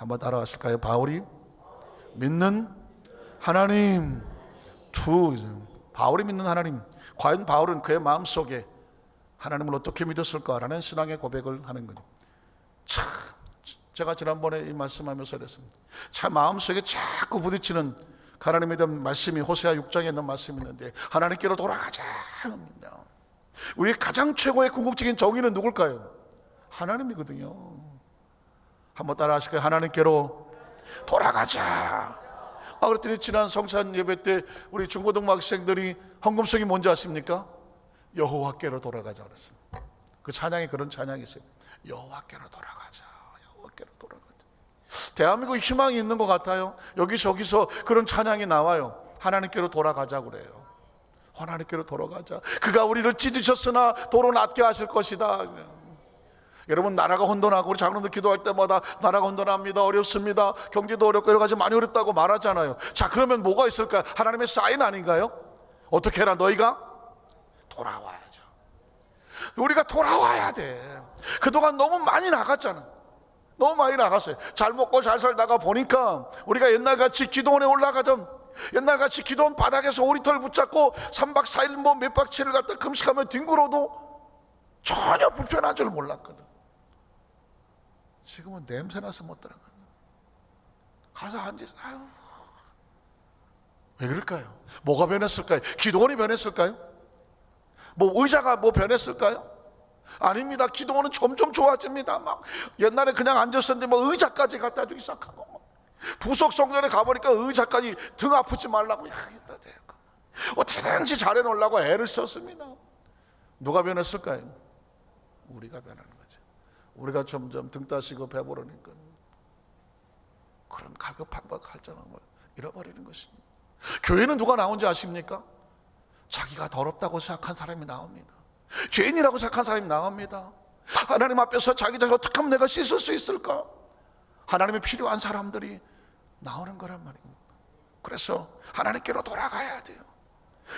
한번 따라하실까요? 바울이 믿는 하나님. 바울이 믿는 하나님. 과연 바울은 그의 마음속에 하나님을 어떻게 믿었을까라는 신앙의 고백을 하는 거죠. 참, 제가 지난번에 이 말씀하면서 그랬습니다. 참 마음속에 자꾸 부딪히는 하나님에 대한 말씀이 호세아 6장에 있는 말씀이 있는데, 하나님께로 돌아가자 합니다. 우리의 가장 최고의 궁극적인 정의는 누굴까요? 하나님이거든요. 한번 따라 하실까요? 하나님께로 돌아가자. 그랬더니 지난 성찬 예배 때 우리 중고등부 학생들이 헌금송이 뭔지 아십니까? 여호와께로 돌아가자 그랬습니다. 그 찬양이 그런 찬양이 있어요. 여호와께로 돌아가자. 여호와께로 돌아가자. 대한민국 희망이 있는 것 같아요. 여기저기서 그런 찬양이 나와요. 하나님께로 돌아가자 그래요. 하나님께로 돌아가자. 그가 우리를 찢으셨으나 도로 낫게 하실 것이다. 여러분, 나라가 혼돈하고 우리 장로들 기도할 때마다 나라가 혼돈합니다, 어렵습니다, 경제도 어렵고 여러 가지 많이 어렵다고 말하잖아요. 자, 그러면 뭐가 있을까요? 하나님의 사인 아닌가요? 어떻게 해라? 너희가 돌아와야죠. 우리가 돌아와야 돼. 그동안 너무 많이 나갔잖아. 너무 많이 나갔어요. 잘 먹고 잘 살다가 보니까 우리가 옛날같이 기도원에 올라가던, 옛날같이 기도원 바닥에서 오리털 붙잡고 3박 4일 뭐 몇 박 7일 갔다 금식하며 뒹굴어도 전혀 불편한 줄 몰랐거든. 지금은 냄새나서 못 들어가. 가서 앉아서 왜 그럴까요? 뭐가 변했을까요? 기도원이 변했을까요? 뭐 의자가 뭐 변했을까요? 아닙니다. 기도원은 점점 좋아집니다. 막 옛날에 그냥 앉았었는데 뭐 의자까지 갖다 주기 시작하고, 부속 성전에 가보니까 의자까지 등 아프지 말라고 어떻게든지 잘해놓으려고 애를 썼습니다. 누가 변했을까요? 우리가 변하는 거죠. 우리가 점점 등 따시고 배부르니까 그런 갈급함과 갈증함을 잃어버리는 것입니다. 교회는 누가 나온지 아십니까? 자기가 더럽다고 생각한 사람이 나옵니다. 죄인이라고 생각한 사람이 나옵니다. 하나님 앞에서 자기 자신을 어떻게 하면 내가 씻을 수 있을까? 하나님이 필요한 사람들이 나오는 거란 말입니다. 그래서 하나님께로 돌아가야 돼요.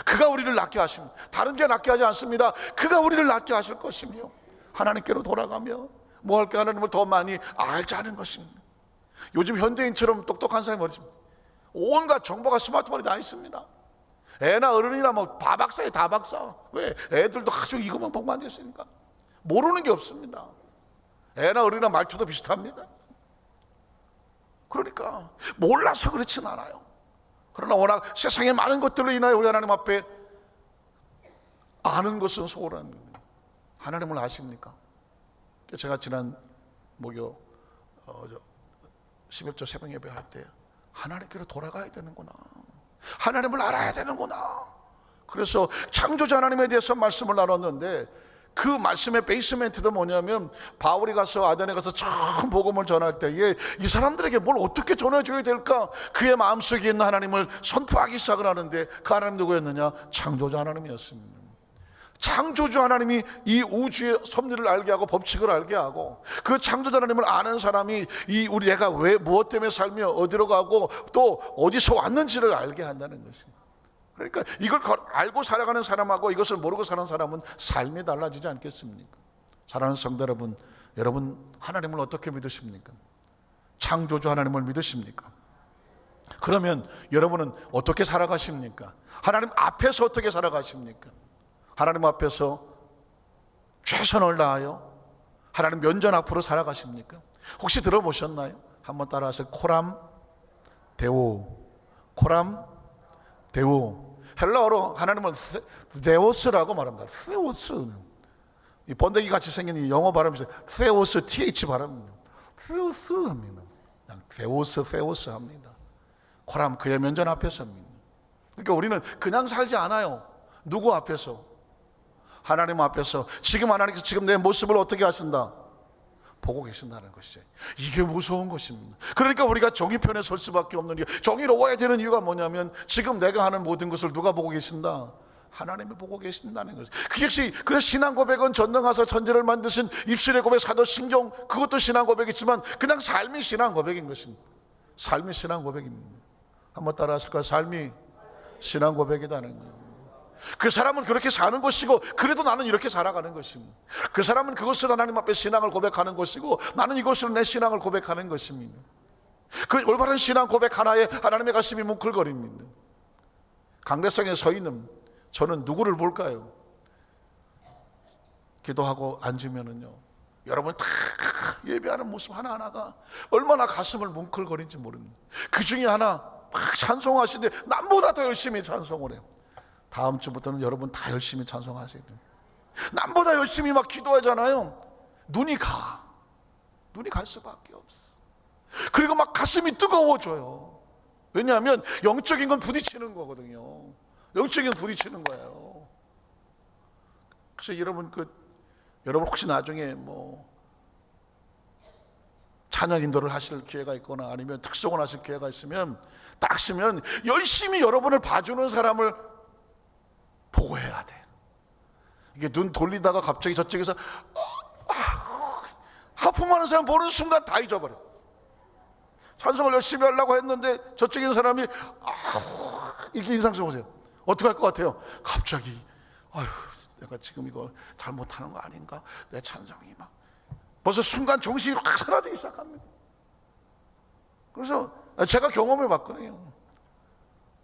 그가 우리를 낫게 하십니다. 다른 게 낫게 하지 않습니다. 그가 우리를 낫게 하실 것이며, 하나님께로 돌아가며 뭐 할까? 하나님을 더 많이 알자는 것입니다. 요즘 현대인처럼 똑똑한 사람이 어디 있습니까? 온갖 정보가 스마트폰에 다 있습니다. 애나 어른이나 뭐 다 박사예요. 다 박사. 왜? 애들도 아주 이것만 보고 앉아있으니까 모르는 게 없습니다. 애나 어른이나 말투도 비슷합니다. 그러니까 몰라서 그렇진 않아요. 그러나 워낙 세상에 많은 것들로 인하여 우리 하나님 앞에 아는 것은 소홀한 거예요. 하나님을 아십니까? 제가 지난 목요 11조 새벽 예배 할 때 하나님께로 돌아가야 되는구나, 하나님을 알아야 되는구나. 그래서 창조자 하나님에 대해서 말씀을 나눴는데, 그 말씀의 베이스멘트도 뭐냐면, 바울이 가서 아덴에 가서 처음 복음을 전할 때에 이 사람들에게 뭘 어떻게 전해줘야 될까, 그의 마음속에 있는 하나님을 선포하기 시작을 하는데, 그 하나님 누구였느냐? 창조자 하나님이었습니다. 창조주 하나님이 이 우주의 섭리를 알게 하고 법칙을 알게 하고, 그 창조주 하나님을 아는 사람이 이 우리 내가 왜 무엇 때문에 살며 어디로 가고 또 어디서 왔는지를 알게 한다는 것입니다. 그러니까 이걸 알고 살아가는 사람하고 이것을 모르고 사는 사람은 삶이 달라지지 않겠습니까? 사랑하는 성도 여러분, 여러분 하나님을 어떻게 믿으십니까? 창조주 하나님을 믿으십니까? 그러면 여러분은 어떻게 살아가십니까? 하나님 앞에서 어떻게 살아가십니까? 하나님 앞에서 최선을 다하여 하나님 면전 앞으로 살아가십니까? 혹시 들어보셨나요? 한번 따라하세요. 코람 데오. 코람 데오. 헬라어로 하나님은 데오스라고 말합니다. 세오스. 이 번데기 같이 생긴 이 영어 발음이 세오스, th 발음입니다. 세오스 합니다. 그냥 데오스, 세오스 합니다. 코람, 그의 면전 앞에서입니다. 그러니까 우리는 그냥 살지 않아요. 누구 앞에서? 하나님 앞에서. 지금 하나님께서 지금 내 모습을 어떻게 하신다? 보고 계신다는 것이죠. 이게 무서운 것입니다. 그러니까 우리가 정의 편에 설 수밖에 없는 이유, 정의로워야 되는 이유가 뭐냐면, 지금 내가 하는 모든 것을 누가 보고 계신다? 하나님이 보고 계신다는 것이죠. 그 역시 그래서 신앙 고백은 전능하사 천지를 만드신 입술의 고백 사도신경, 그것도 신앙 고백이지만 그냥 삶이 신앙 고백인 것입니다. 삶이 신앙 고백입니다. 한번 따라 하실까요? 삶이 신앙 고백이다는 거예요. 그 사람은 그렇게 사는 것이고, 그래도 나는 이렇게 살아가는 것입니다. 그 사람은 그것으로 하나님 앞에 신앙을 고백하는 것이고, 나는 이것으로 내 신앙을 고백하는 것입니다. 그 올바른 신앙 고백 하나에 하나님의 가슴이 뭉클거립니다. 강대상에 서 있는 저는 누구를 볼까요? 기도하고 앉으면은요, 여러분 다 예배하는 모습 하나하나가 얼마나 가슴을 뭉클거린지 모릅니다. 그 중에 하나 막 찬송하시는데 남보다 더 열심히 찬송을 해요. 다음 주부터는 여러분 다 열심히 찬송하셔야 돼요. 남보다 열심히 막 기도하잖아요. 눈이 갈 수밖에 없어. 그리고 막 가슴이 뜨거워져요. 왜냐하면 영적인 건 부딪히는 거거든요. 영적인 건 부딪히는 거예요. 그래서 여러분 여러분 혹시 나중에 찬양 인도를 하실 기회가 있거나 아니면 특송을 하실 기회가 있으면 딱 쓰면 열심히 여러분을 봐주는 사람을 보고 해야 돼. 이게 눈 돌리다가 갑자기 저쪽에서 하품하는 사람 보는 순간 다 잊어버려. 찬송을 열심히 하려고 했는데 저쪽에 있는 사람이 이렇게 인상 써보세요. 어떻게 할 것 같아요? 갑자기 내가 지금 이거 잘못하는 거 아닌가? 내 찬송이 막 벌써 순간 정신이 확 사라지기 시작합니다. 그래서 제가 경험해 봤거든요.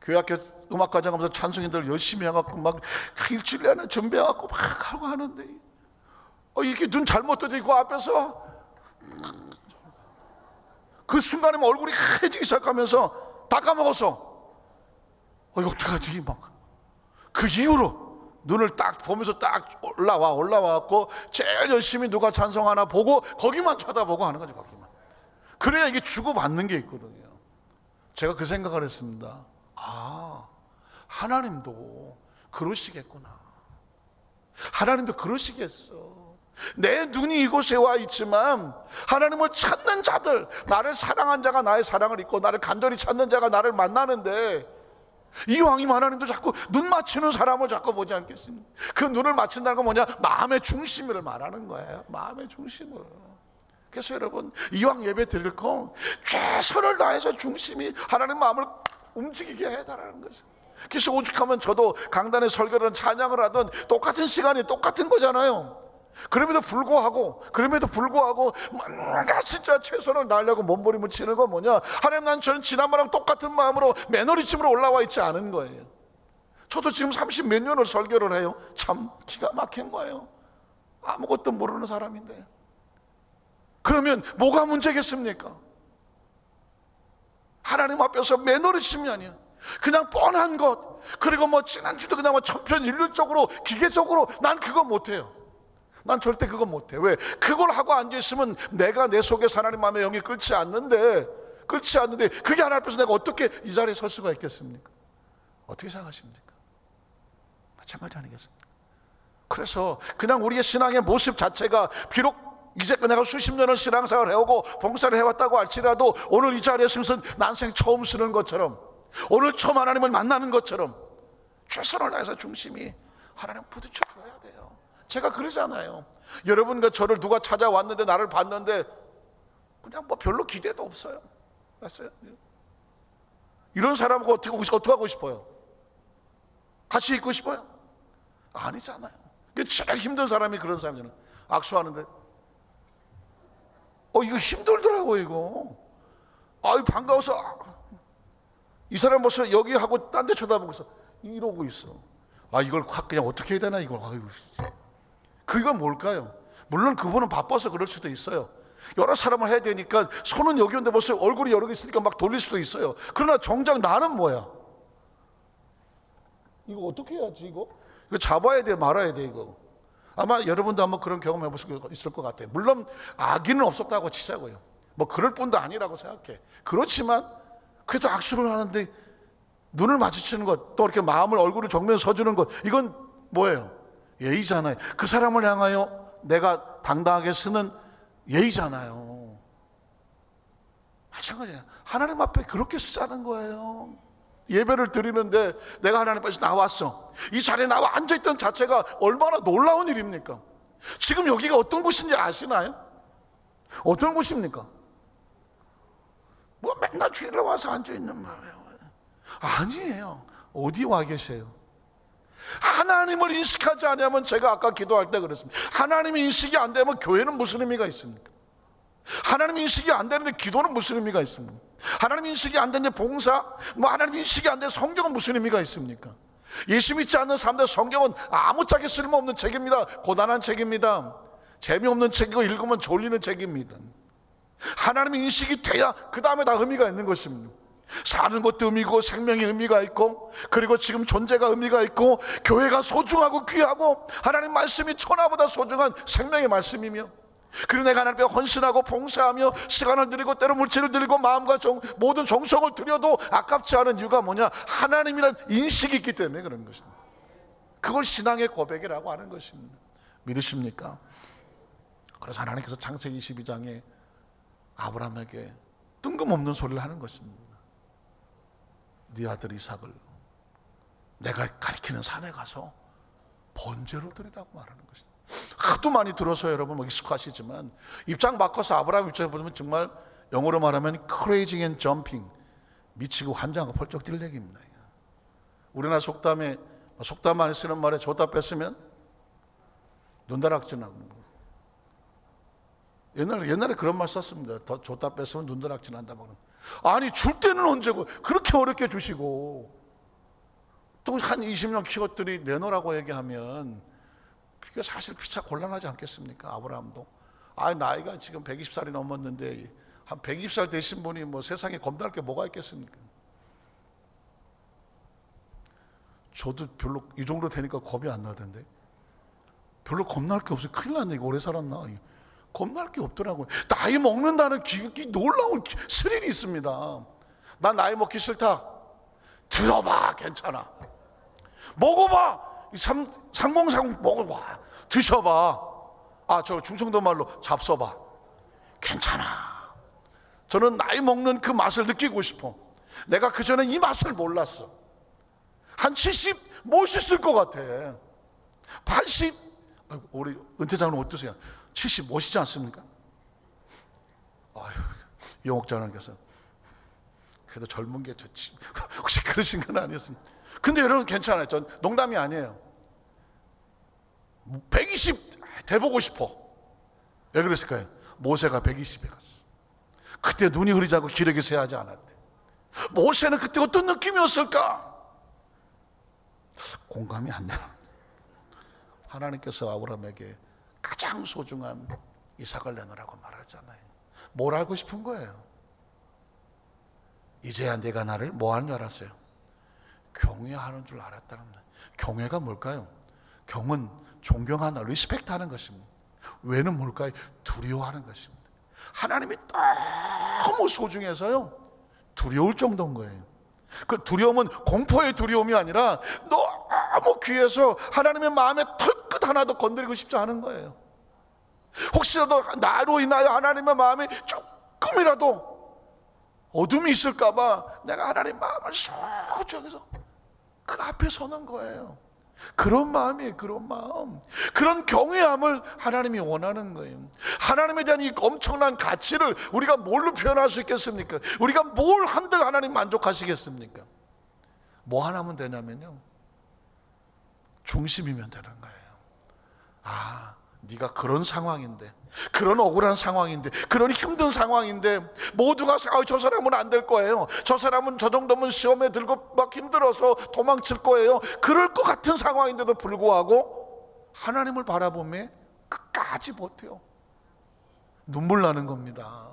교회학교 음악과정 하면서 찬송인들 열심히 해갖고 막 일주일 내내 준비해갖고 막 하고 하는데 이렇게 눈 잘못 뜨고 그 앞에서 그 순간에 얼굴이 하얘지기 시작하면서 다 까먹었어. 이거 어떡하지? 막 그 이후로 눈을 딱 보면서 딱 올라와갖고 제일 열심히 누가 찬송 하나 보고 거기만 쳐다보고 하는 거죠. 거기만. 그래야 이게 주고받는 게 있거든요. 제가 그 생각을 했습니다. 하나님도 그러시겠구나. 하나님도 그러시겠어. 내 눈이 이곳에 와 있지만 하나님을 찾는 자들, 나를 사랑한 자가 나의 사랑을 잊고 나를 간절히 찾는 자가 나를 만나는데, 이왕이면 하나님도 자꾸 눈 맞추는 사람을 자꾸 보지 않겠습니까? 그 눈을 맞춘다는 건 뭐냐? 마음의 중심을 말하는 거예요. 마음의 중심을. 그래서 여러분, 이왕 예배 드릴 거 최선을 다해서 중심이 하나님 마음을 움직이게 해달라는 거죠. 그래서 오죽하면 저도 강단에 설교를 찬양을 하던 똑같은 시간이 똑같은 거잖아요. 그럼에도 불구하고 뭔가 진짜 최선을 다하려고 몸부림을 치는 건 뭐냐? 하나님, 저는 지난번랑 똑같은 마음으로 매너리즘으로 올라와 있지 않은 거예요. 저도 지금 30 몇 년을 설교를 해요. 참 기가 막힌 거예요. 아무것도 모르는 사람인데. 그러면 뭐가 문제겠습니까? 하나님 앞에서 매너리즘이 아니야. 그냥 뻔한 것, 그리고 지난주도 그냥 천편일률적으로 기계적으로 난 그거 못해요. 난 절대 그거 못해. 왜? 그걸 하고 앉아있으면 내가 내 속에 하나님 마음의 영이 끓지 않는데 그게 하나님 앞에서 내가 어떻게 이 자리에 설 수가 있겠습니까? 어떻게 생각하십니까? 마찬가지 아니겠습니까? 그래서 그냥 우리의 신앙의 모습 자체가 비록 이제 내가 수십 년을 신앙생활을 해오고 봉사를 해왔다고 할지라도 오늘 이 자리에 서서 난생 처음 쓰는 것처럼, 오늘 처음 하나님을 만나는 것처럼 최선을 다해서 중심이 하나님 부딪혀줘야 돼요. 제가 그러잖아요. 여러분과 저를 누가 찾아왔는데 나를 봤는데 그냥 별로 기대도 없어요. 맞어요? 이런 사람하고 어떻게 하고 싶어요? 같이 있고 싶어요? 아니잖아요. 제일 힘든 사람이 그런 사람이잖아요. 악수하는데 이거 힘들더라고. 이거 반가워서 이 사람 벌써 여기 하고 딴 데 쳐다보고서 이러고 있어. 이걸 확 그냥 어떻게 해야 되나 이걸. 그건 뭘까요? 물론 그분은 바빠서 그럴 수도 있어요. 여러 사람을 해야 되니까 손은 여기 있는데 벌써 얼굴이 여러 개 있으니까 막 돌릴 수도 있어요. 그러나 정작 나는 뭐야? 이거 어떻게 해야지? 이거 잡아야 돼 말아야 돼. 이거 아마 여러분도 한번 그런 경험 해볼 수 있을 것 같아요. 물론 악의는 없었다고 치자고요. 그럴 뿐도 아니라고 생각해. 그렇지만 그래도 악수를 하는데 눈을 마주치는 것, 또 이렇게 마음을 얼굴을 정면 서주는 것, 이건 뭐예요? 예의잖아요. 그 사람을 향하여 내가 당당하게 쓰는 예의잖아요. 마찬가지예요. 하나님 앞에 그렇게 쓰자는 거예요. 예배를 드리는데 내가 하나님 앞에서 나왔어. 이 자리에 나와 앉아있던 자체가 얼마나 놀라운 일입니까? 지금 여기가 어떤 곳인지 아시나요? 어떤 곳입니까? 맨날 주일에 와서 앉아있는 마음이에요. 아니에요. 어디 와 계세요? 하나님을 인식하지 않으면, 제가 아까 기도할 때 그랬습니다. 하나님이 인식이 안 되면 교회는 무슨 의미가 있습니까? 하나님 인식이 안 되는데 기도는 무슨 의미가 있습니까? 하나님 인식이 안 되는데 봉사, 하나님 인식이 안 되는데 성경은 무슨 의미가 있습니까? 예수 믿지 않는 사람들 성경은 아무짝에 쓸모없는 책입니다. 고단한 책입니다. 재미없는 책이고 읽으면 졸리는 책입니다. 하나님 인식이 돼야 그 다음에 다 의미가 있는 것입니다. 사는 것도 의미고 생명의 의미가 있고, 그리고 지금 존재가 의미가 있고, 교회가 소중하고 귀하고, 하나님 말씀이 천하보다 소중한 생명의 말씀이며, 그리고 내가 하나님 앞에 헌신하고 봉사하며 시간을 드리고 때로 물질을 드리고 마음과 모든 정성을 드려도 아깝지 않은 이유가 뭐냐? 하나님이란 인식이 있기 때문에 그런 것입니다. 그걸 신앙의 고백이라고 하는 것입니다. 믿으십니까? 그래서 하나님께서 창세기 22장에 아브라함에게 뜬금없는 소리를 하는 것입니다. 네 아들 이삭을 내가 가리키는 산에 가서 번제로 드리라고 말하는 것입니다. 하도 많이 들어서 여러분 익숙하시지만 입장 바꿔서 아브라함 입장에 보면 정말 영어로 말하면 crazy and jumping, 미치고 환장하고 펄쩍 뛸 얘기입니다. 우리나라 속담 많이 쓰는 말에 줬다 뺐으면 눈다락질나고, 옛날에 그런 말 썼습니다. 더 줬다 뺐으면 눈다락질 난다. 아니 줄 때는 언제고 그렇게 어렵게 주시고 또 한 20년 키웠더니 내놓으라고 얘기하면 그게 사실 피차 곤란하지 않겠습니까? 아브라함도 나이가 지금 120살이 넘었는데 한 120살 되신 분이 뭐 세상에 겁날 게 뭐가 있겠습니까? 저도 별로 이 정도 되니까 겁이 안 나던데, 별로 겁날 게 없어요. 큰일 났네, 이거 오래 살았나, 겁날 게 없더라고요. 나이 먹는다는 놀라운 스릴이 있습니다. 난 나이 먹기 싫다. 들어봐, 괜찮아. 먹어봐. 3030 먹어봐. 드셔봐. 저 충청도 말로 잡숴봐. 괜찮아. 저는 나이 먹는 그 맛을 느끼고 싶어. 내가 그전에 이 맛을 몰랐어. 한 70 멋있을 것 같아. 80, 우리 은퇴장은 어떠세요? 70 멋있지 않습니까? 이용옥 장관께서 그래도 젊은 게 좋지. 혹시 그러신 건 아니었습니까? 근데 여러분 괜찮아요. 전 농담이 아니에요. 120 돼보고 싶어. 왜 그랬을까요? 모세가 120에 갔어. 그때 눈이 흐리자고 기력이 쇠하지 않았대. 모세는 그때 어떤 느낌이었을까? 공감이 안 돼요. 하나님께서 아브라함에게 가장 소중한 이삭을 내놓으라고 말하잖아요. 뭘 알고 싶은 거예요? 이제야 내가 나를 뭐 하는 줄 알았어요? 경외하는 줄 알았다는 거예요. 경외가 뭘까요? 경은 존경하는, 리스펙트하는 것입니다. 왜는 뭘까요? 두려워하는 것입니다. 하나님이 너무 소중해서요 두려울 정도인 거예요. 그 두려움은 공포의 두려움이 아니라 너무 귀해서 하나님의 마음에 털끝 하나도 건드리고 싶지 않은 거예요. 혹시라도 나로 인하여 하나님의 마음이 조금이라도 어둠이 있을까봐 내가 하나님 마음을 소중해서 그 앞에 서는 거예요. 그런 마음이에요. 그런 마음, 그런 경외함을 하나님이 원하는 거예요. 하나님에 대한 이 엄청난 가치를 우리가 뭘로 표현할 수 있겠습니까? 우리가 뭘 한들 하나님 만족하시겠습니까? 뭐 하나면 되냐면요, 중심이면 되는 거예요. 네가 그런 상황인데, 그런 억울한 상황인데, 그런 힘든 상황인데, 모두가 저 사람은 안 될 거예요, 저 사람은 저 정도면 시험에 들고 막 힘들어서 도망칠 거예요, 그럴 것 같은 상황인데도 불구하고 하나님을 바라보며 끝까지 버텨요. 눈물 나는 겁니다.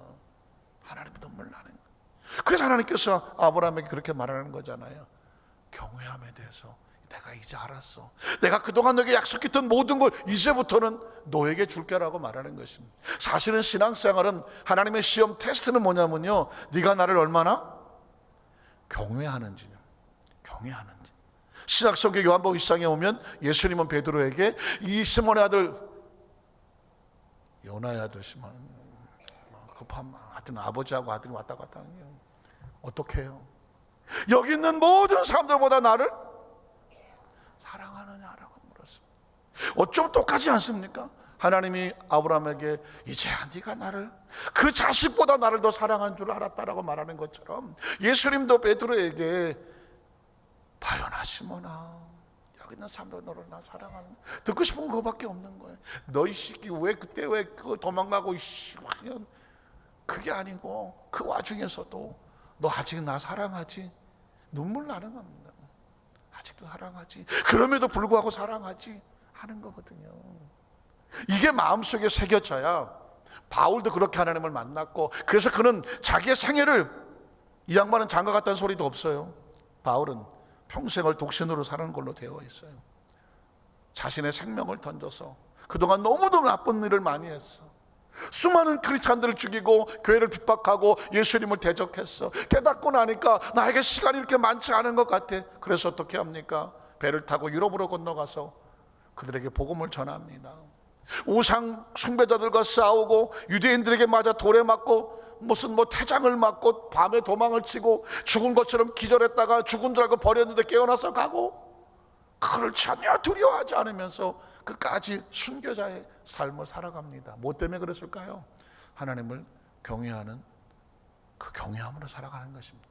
하나님 눈물 나는 거예요. 그래서 하나님께서 아브라함에게 그렇게 말하는 거잖아요. 경외함에 대해서 내가 이제 알았어. 내가 그동안 너에게 약속했던 모든 걸 이제부터는 너에게 줄게라고 말하는 것입니다. 사실은 신앙생활은 하나님의 시험 테스트는 뭐냐면요, 네가 나를 얼마나 경외하는지요. 경외하는지. 신약성경 요한복음 1장에 오면 예수님은 베드로에게 이 시몬의 아들, 요나의 아들 시몬, 급한 하여튼 아버지하고 아들이 왔다 갔다 하는 게 어떻게 해요? 여기 있는 모든 사람들보다 나를 사랑하느냐라고 물었습니다. 어쩜 똑같지 않습니까? 하나님이 아브라함에게 이제야 네가 나를, 그 자식보다 나를 더 사랑한 줄 알았다라고 말하는 것처럼 예수님도 베드로에게 바요나 시몬아, 여기 있는 사람들 너를 나 사랑하는, 듣고 싶은 그거밖에 없는 거예요. 너희 새끼 왜 그때 왜 그거 도망가고 그게 아니고 그 와중에서도 너 아직 나 사랑하지? 눈물 나는 겁니다. 아직도 사랑하지? 그럼에도 불구하고 사랑하지? 하는 거거든요. 이게 마음속에 새겨져야 바울도 그렇게 하나님을 만났고, 그래서 그는 자기의 생애를, 이 양반은 장가 갔다는 소리도 없어요. 바울은 평생을 독신으로 사는 걸로 되어 있어요. 자신의 생명을 던져서 그동안 너무도 나쁜 일을 많이 했어. 수많은 크리스찬들을 죽이고 교회를 핍박하고 예수님을 대적했어. 깨닫고 나니까 나에게 시간이 이렇게 많지 않은 것 같아. 그래서 어떻게 합니까? 배를 타고 유럽으로 건너가서 그들에게 복음을 전합니다. 우상 숭배자들과 싸우고 유대인들에게 맞아 돌에 맞고 무슨 태장을 맞고 밤에 도망을 치고 죽은 것처럼 기절했다가 죽은 줄 알고 버렸는데 깨어나서 가고, 그를 전혀 두려워하지 않으면서 끝까지 순교자의 삶을 살아갑니다. 뭐 때문에 그랬을까요? 하나님을 경외하는 그 경외함으로 살아가는 것입니다.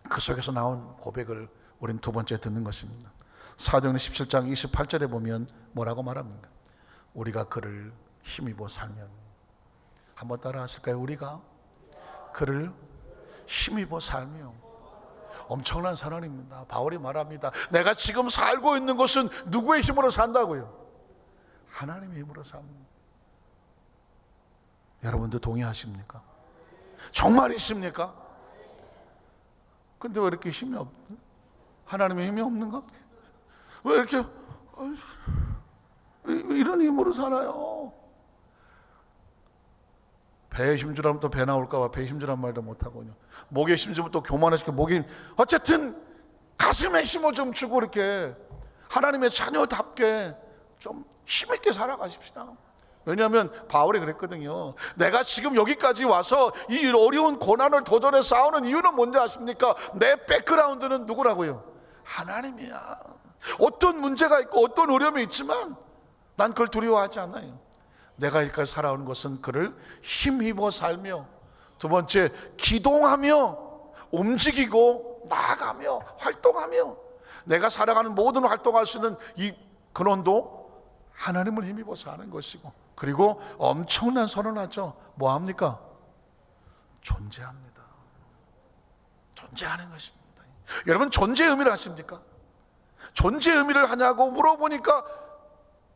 그 속에서 나온 고백을 우린 두 번째 듣는 것입니다. 사도행전 17장 28절에 보면 뭐라고 말합니까? 우리가 그를 힘입어 살면, 한번 따라 하실까요? 우리가 그를 힘입어 살며. 엄청난 선언입니다. 바울이 말합니다. 내가 지금 살고 있는 것은 누구의 힘으로 산다고요? 하나님의 힘으로 삽니다. 여러분도 동의하십니까? 정말이십니까? 근데 왜 이렇게 힘이 없나? 하나님의 힘이 없는가? 왜 이렇게 이런 힘으로 살아요? 배에 힘주라면 또 배 나올까 봐 배 힘주란 말도 못하고요. 목에 힘주면 또 교만해지고 목에 어쨌든 가슴에 힘을 좀 주고 이렇게 하나님의 자녀답게 좀 힘있게 살아가십시다. 왜냐하면 바울이 그랬거든요. 내가 지금 여기까지 와서 이 어려운 고난을 도전해 싸우는 이유는 뭔지 아십니까? 내 백그라운드는 누구라고요? 하나님이야. 어떤 문제가 있고 어떤 어려움이 있지만 난 그걸 두려워하지 않아요. 내가 여기까지 살아온 것은 그를 힘입어 살며, 두 번째 기동하며 움직이고 나아가며 활동하며, 내가 살아가는 모든 활동할 수 있는 이 근원도 하나님을 힘입어서 하는 것이고, 그리고 엄청난 선언하죠. 뭐합니까? 존재합니다. 존재하는 것입니다. 여러분 존재의 의미를 아십니까? 존재의 의미를 하냐고 물어보니까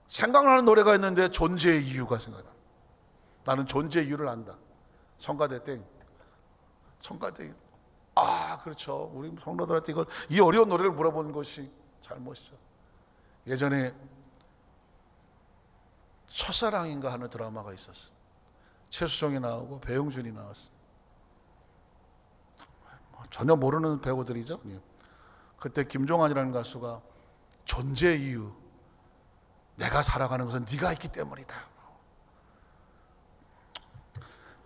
생각나는 노래가 있는데 존재의 이유가 생각나. 나는 존재의 이유를 안다. 성가대 땡. 성가대. 아 그렇죠. 우리 성도들한테 이걸 이 어려운 노래를 물어본 것이 잘못이죠. 예전에 첫사랑인가 하는 드라마가 있었어. 최수종이 나오고 배용준이 나왔어. 전혀 모르는 배우들이죠. 그때 김종환이라는 가수가 존재의 이유, 내가 살아가는 것은 네가 있기 때문이다.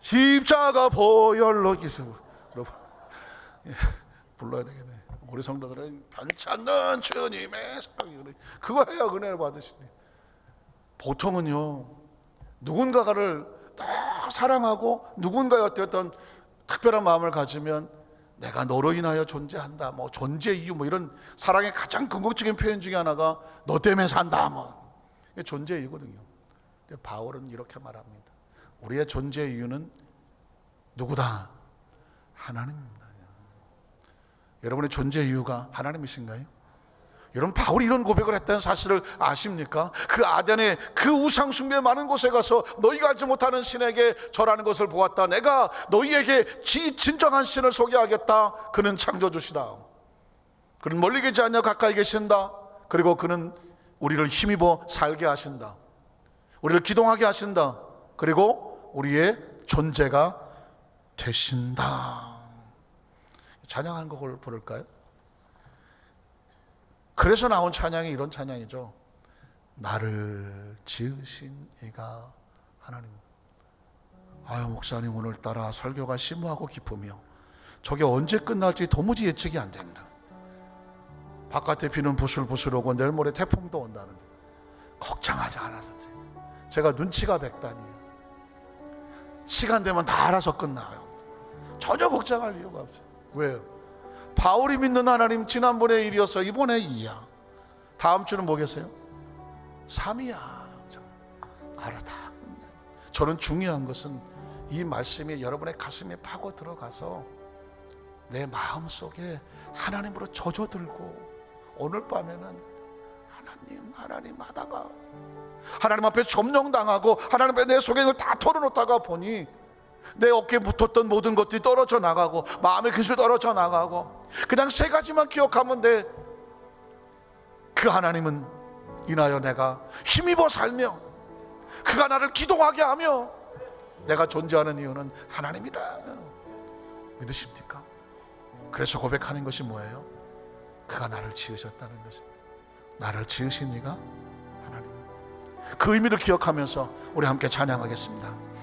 십자가 보혈로 불러야 되겠네. 우리 성도들은 변치 않는 주님의 사랑이, 그거 해야 은혜를 받으시네. 보통은요, 누군가를 더 사랑하고 누군가의 어떤 특별한 마음을 가지면 내가 너로 인하여 존재한다, 존재 이유, 이런 사랑의 가장 궁극적인 표현 중에 하나가 너 때문에 산다, 이게 존재 이유거든요. 근데 바울은 이렇게 말합니다. 우리의 존재 이유는 누구다? 하나님입니다. 여러분의 존재 이유가 하나님이신가요? 여러분 바울이 이런 고백을 했다는 사실을 아십니까? 그 아덴의 그 우상 숭배 많은 곳에 가서 너희가 알지 못하는 신에게 절하는 것을 보았다. 내가 너희에게 진정한 신을 소개하겠다. 그는 창조주시다. 그는 멀리 계지 않냐 가까이 계신다. 그리고 그는 우리를 힘입어 살게 하신다. 우리를 기동하게 하신다. 그리고 우리의 존재가 되신다. 찬양하는 곡을 부를까요? 그래서 나온 찬양이 이런 찬양이죠. 나를 지으신 이가 하나님. 아유 목사님 오늘따라 설교가 심오하고 깊으며 저게 언제 끝날지 도무지 예측이 안 됩니다. 바깥에 비는 부슬부슬 오고 내일 모레 태풍도 온다는데 걱정하지 않아도 돼. 제가 눈치가 백단이에요. 시간 되면 다 알아서 끝나요. 전혀 걱정할 이유가 없어요. 왜요? 바울이 믿는 하나님, 지난번에 1이어서 이번에 2야. 다음 주는 뭐겠어요? 3이야. 알아 다. 저는 중요한 것은 이 말씀이 여러분의 가슴에 파고 들어가서 내 마음속에 하나님으로 젖어들고 오늘 밤에는 하나님 하다가 하나님 앞에 점령당하고 하나님 앞에 내 속에 다 털어놓다가 보니 내 어깨에 붙었던 모든 것들이 떨어져 나가고 마음의 기술이 떨어져 나가고 그냥 세 가지만 기억하면 돼. 그 하나님은 인하여 내가 힘입어 살며 그가 나를 기동하게 하며 내가 존재하는 이유는 하나님이다. 믿으십니까? 그래서 고백하는 것이 뭐예요? 그가 나를 지으셨다는 것입니다. 나를 지으신 이가 하나님. 그 의미를 기억하면서 우리 함께 찬양하겠습니다.